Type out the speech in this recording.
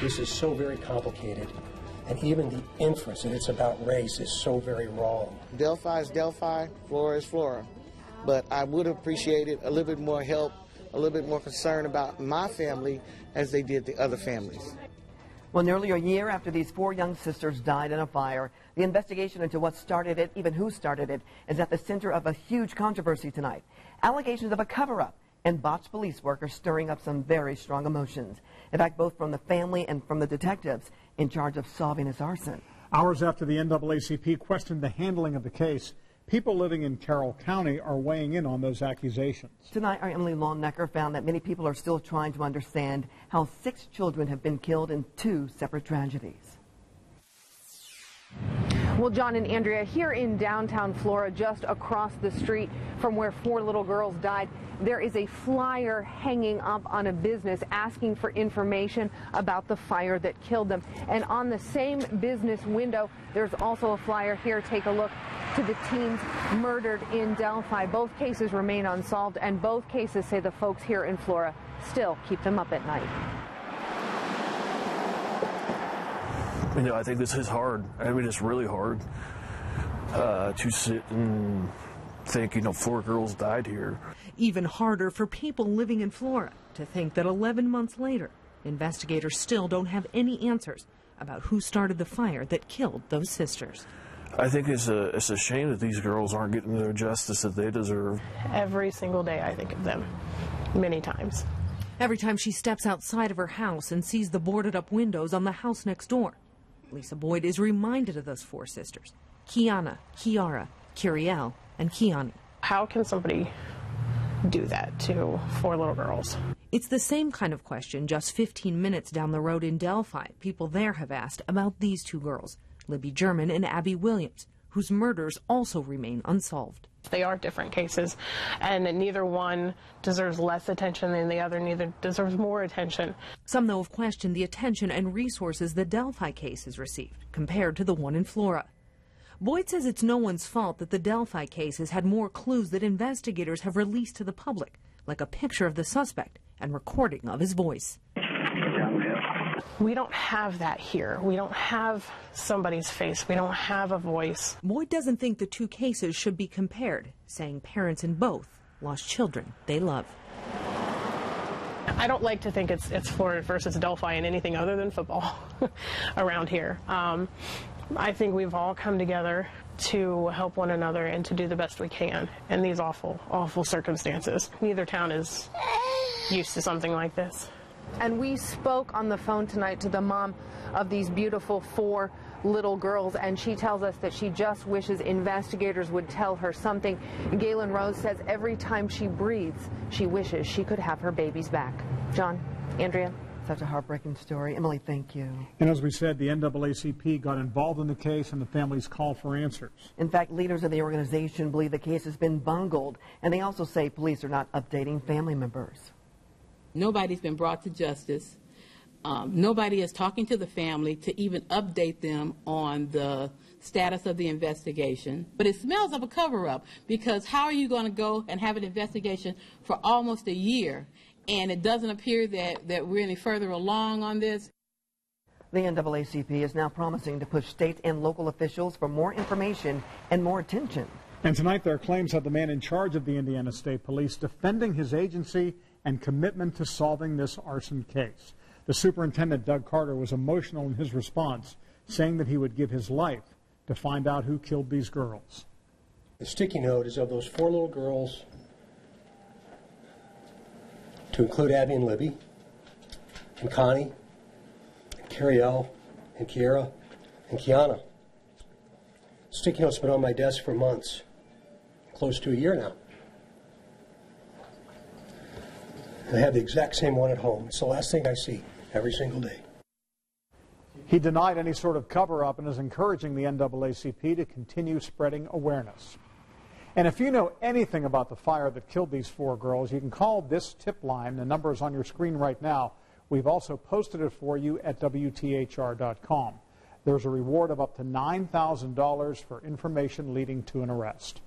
This is so very complicated. And even the inference that it's about race is so very wrong. Delphi is Delphi, Flora is Flora. But I would have appreciated a little bit more help, a little bit more concern about my family as they did the other families. Well, nearly a year after these 4 young sisters died in a fire, the investigation into what started it, even who started it, is at the center of a huge controversy tonight. Allegations of a cover-up and botched police work are stirring up some very strong emotions. In fact, both from the family and from the detectives in charge of solving this arson. Hours after the NAACP questioned the handling of the case, people living in Carroll County are weighing in on those accusations. Tonight, our Emily Longnecker found that many people are still trying to understand how 6 children have been killed in 2 separate tragedies. Well, John and Andrea, here in downtown Flora, just across the street from where 4 little girls died, there is a flyer hanging up on a business asking for information about the fire that killed them. And on the same business window, there's also a flyer here. Take a look to the teens murdered in Delphi. Both cases remain unsolved, and both cases say the folks here in Flora still keep them up at night. You know, I think this is hard. I mean, it's really hard to sit and think, you know, 4 girls died here. Even harder for people living in Flora to think that 11 months later, investigators still don't have any answers about who started the fire that killed those sisters. I think it's a shame that these girls aren't getting the justice that they deserve. Every single day I think of them, many times. Every time she steps outside of her house and sees the boarded up windows on the house next door, Lisa Boyd is reminded of those 4 sisters, Kiana, Kiara, Kiriel, and Kiani. How can somebody do that to 4 little girls? It's the same kind of question just 15 minutes down the road in Delphi. People there have asked about these 2 girls, Libby German and Abby Williams, whose murders also remain unsolved. They are different cases, and neither one deserves less attention than the other, neither deserves more attention. Some, though, have questioned the attention and resources the Delphi case has received compared to the one in Flora. Boyd says it's no one's fault that the Delphi case has had more clues that investigators have released to the public, like a picture of the suspect and recording of his voice. We don't have that here. We don't have somebody's face. We don't have a voice. Boyd doesn't think the 2 cases should be compared, saying parents in both lost children they love. I don't like to think it's Florida versus Delphi and anything other than football around here. I think we've all come together to help one another and to do the best we can in these awful, awful circumstances. Neither town is used to something like this. And we spoke on the phone tonight to the mom of these beautiful 4 little girls, and she tells us that she just wishes investigators would tell her something. Galen Rose says every time she breathes, she wishes she could have her babies back. John, Andrea. Such a heartbreaking story. Emily, thank you. And as we said, the NAACP got involved in the case and the families called for answers. In fact, leaders of the organization believe the case has been bungled, and they also say police are not updating family members. Nobody's been brought to justice. Nobody is talking to the family to even update them on the status of the investigation. But it smells of a cover-up, because how are you going to go and have an investigation for almost a year, and it doesn't appear that we're any further along on this? The NAACP is now promising to push state and local officials for more information and more attention. And tonight their claims have the man in charge of the Indiana State Police defending his agency and commitment to solving this arson case. The superintendent, Doug Carter, was emotional in his response, saying that he would give his life to find out who killed these girls. The sticky note is of those 4 little girls, to include Abby and Libby, and Connie, and Kiriel, and Kiara, and Kiana. Sticky note's been on my desk for months, close to a year now. I have the exact same one at home. It's the last thing I see every single day. He denied any sort of cover-up and is encouraging the NAACP to continue spreading awareness. And if you know anything about the fire that killed these 4 girls, you can call this tip line. The number is on your screen right now. We've also posted it for you at WTHR.com. There's a reward of up to $9,000 for information leading to an arrest.